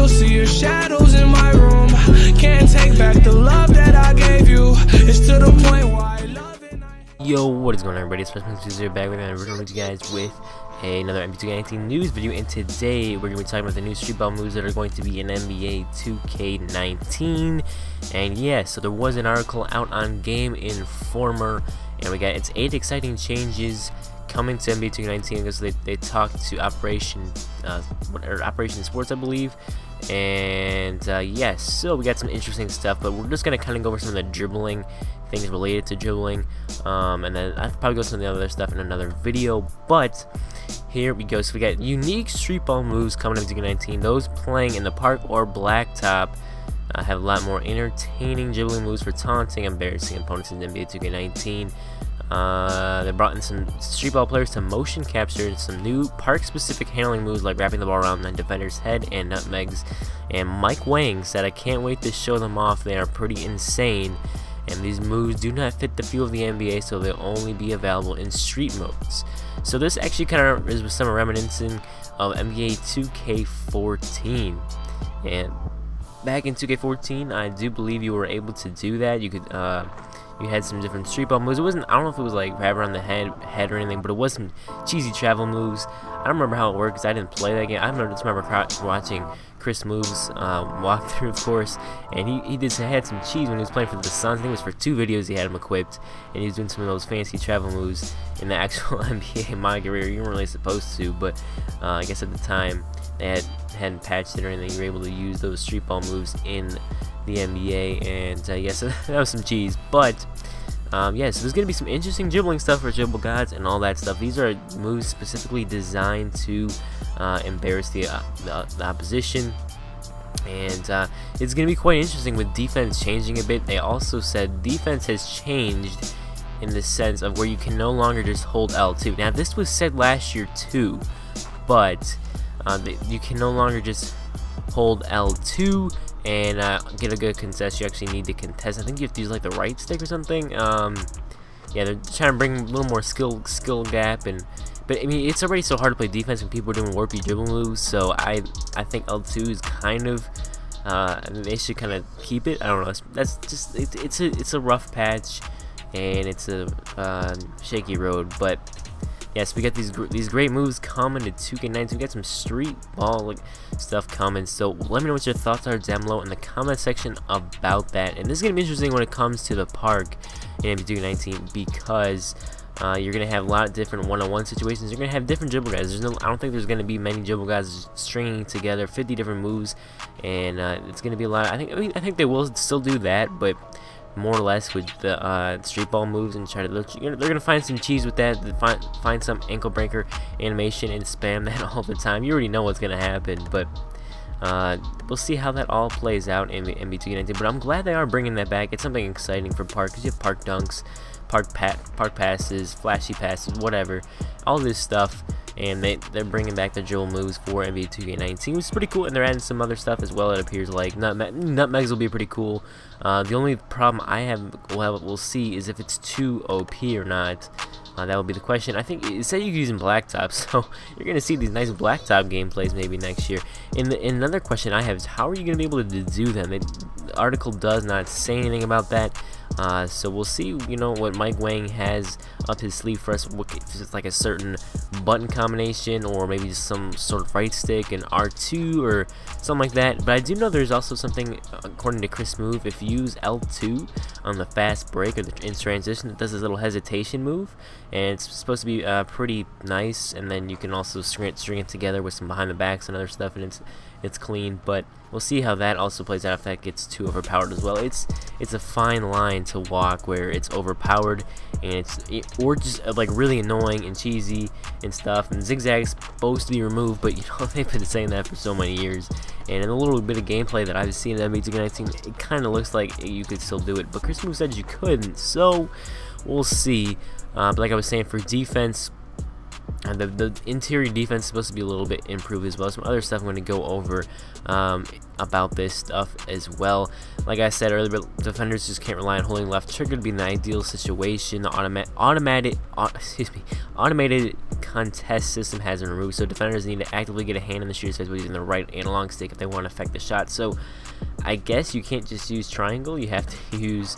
still see your shadows in my room. Can't take back the love that I gave you. It's to the point where I love it. Yo, what is going on, everybody? It's FreshMode Studios here, back with you guys with another NBA 2K19 news video. And today we're going to be talking about the new streetball moves that are going to be in NBA 2K19. And yeah, so there was an article out on Game Informer, and we got its 8 exciting changes coming to NBA 2K19 because they talked to Operation Sports, I believe. And yes, so we got some interesting stuff, but we're just gonna kind of go over some of the dribbling things related to dribbling, and then I'll probably go some of the other stuff in another video. But here we go. So we got unique streetball moves coming to 2K19. Those playing in the park or blacktop have a lot more entertaining dribbling moves for taunting, embarrassing opponents in NBA 2K19. They brought in some streetball players to motion capture some new park-specific handling moves like wrapping the ball around the defender's head and nutmegs. And Mike Wang said, "I can't wait to show them off. They are pretty insane, and these moves do not fit the feel of the NBA, so they'll only be available in street modes." So this actually kind of is some reminiscing of NBA 2K14. And back in 2K14, I do believe you were able to do that. You could you had some different streetball moves. It wasn't, I don't know if it was like wrap around the head or anything, but it was some cheesy travel moves. I don't remember how it worked because I didn't play that game. I just remember watching Chris Moove's walkthrough, of course, and he had some cheese when he was playing for the Suns. I think it was for 2 videos he had him equipped, and he was doing some of those fancy travel moves in the actual NBA MyCareer. You weren't really supposed to, but I guess at the time they hadn't patched it or anything. You were able to use those streetball moves in the NBA, and yeah, so that was some cheese. But yeah, so there's gonna be some interesting dribbling stuff for dribble gods and all that stuff. These are moves specifically designed to embarrass the opposition, and it's gonna be quite interesting with defense changing a bit. They also said defense has changed in the sense of where you can no longer just hold L2. Now this was said last year too, but you can no longer just hold L2 and get a good contest. You actually need to contest. I think you have to use like the right stick or something. Yeah, they're trying to bring a little more skill gap, but I mean, it's already so hard to play defense when people are doing warpy dribble moves. So I think L2 is kind of I mean, they should kind of keep it. I don't know. That's just it's a rough patch, and it's a shaky road, but yes, we got these great moves coming to 2K19. We got some street ball like stuff coming. So let me know what your thoughts are down below in the comment section about that. And this is gonna be interesting when it comes to the park in 2K19 because you're gonna have a lot of different one-on-one situations. You're gonna have different dribble guys. I don't think there's gonna be many dribble guys stringing together 50 different moves, and it's gonna be a lot. I think they will still do that, but more or less with the street ball moves, and try to they're gonna find some cheese with that. Find some ankle breaker animation and spam that all the time. You already know what's gonna happen, but we'll see how that all plays out in the NBA 2K19. But I'm glad they are bringing that back. It's something exciting for park because you have park dunks, park passes, flashy passes, whatever, all this stuff. And they're bringing back the dribble moves for NBA 2K19, which is pretty cool. And they're adding some other stuff as well. It appears like Nutmegs will be pretty cool. The only problem I have, we'll see, is if it's too OP or not. That will be the question. I think it said you can use in blacktop, so you're gonna see these nice blacktop gameplays maybe next year. And another question I have is, how are you gonna be able to do them? The article does not say anything about that. So we'll see, you know, what Mike Wang has up his sleeve for us. If it's like a certain button combination, or maybe just some sort of right stick and R2 or something like that. But I do know there's also something, according to Chris Smoove, if you use L2 on the fast break or in transition, it does this little hesitation move, and it's supposed to be pretty nice. And then you can also string it together with some behind the backs and other stuff, and it's clean. But we'll see how that also plays out, if that gets too overpowered as well. It's a fine line to walk where it's overpowered and or just like really annoying and cheesy and stuff. And zigzag's supposed to be removed, but you know, they've been saying that for so many years. And in a little bit of gameplay that I've seen in NBA 2K19, it kind of looks like you could still do it, but Chris Moove said you couldn't, so we'll see. But like I was saying, for defense, the interior defense is supposed to be a little bit improved as well. Some other stuff I'm going to go over about this stuff as well. Like I said earlier, defenders just can't rely on holding left trigger to be in the ideal situation. The automated contest system has been removed, so defenders need to actively get a hand in the shooter's face by using the right analog stick if they want to affect the shot. So I guess you can't just use triangle, you have to use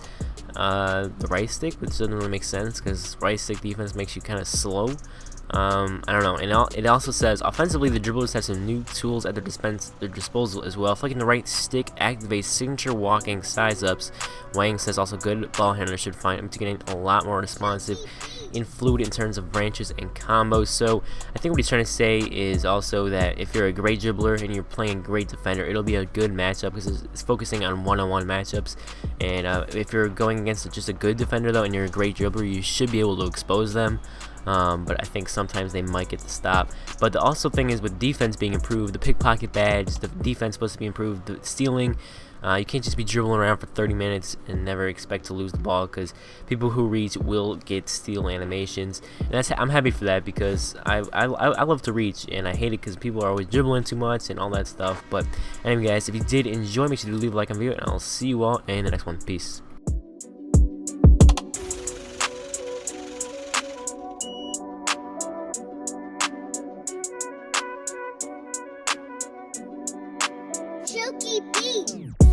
the right stick, which doesn't really make sense because right stick defense makes you kind of slow. I don't know. And it also says offensively the dribblers have some new tools at their disposal as well. Flicking the right stick activates signature walking size ups. Wang says also good ball handlers should find him to getting a lot more responsive and fluid in terms of branches and combos. So I think what he's trying to say is also that if you're a great dribbler and you're playing a great defender, it'll be a good matchup because it's focusing on one-on-one matchups. And if you're going against just a good defender though and you're a great dribbler, you should be able to expose them. But I think sometimes they might get to stop. But the also thing is with defense being improved, the pickpocket badge, the defense supposed to be improved, the stealing. You can't just be dribbling around for 30 minutes and never expect to lose the ball because people who reach will get steal animations. And I'm happy for that because I love to reach and I hate it because people are always dribbling too much and all that stuff. But anyway guys, if you did enjoy, make sure to leave a like on the video and I'll see you all in the next one. Peace. Chunky beat.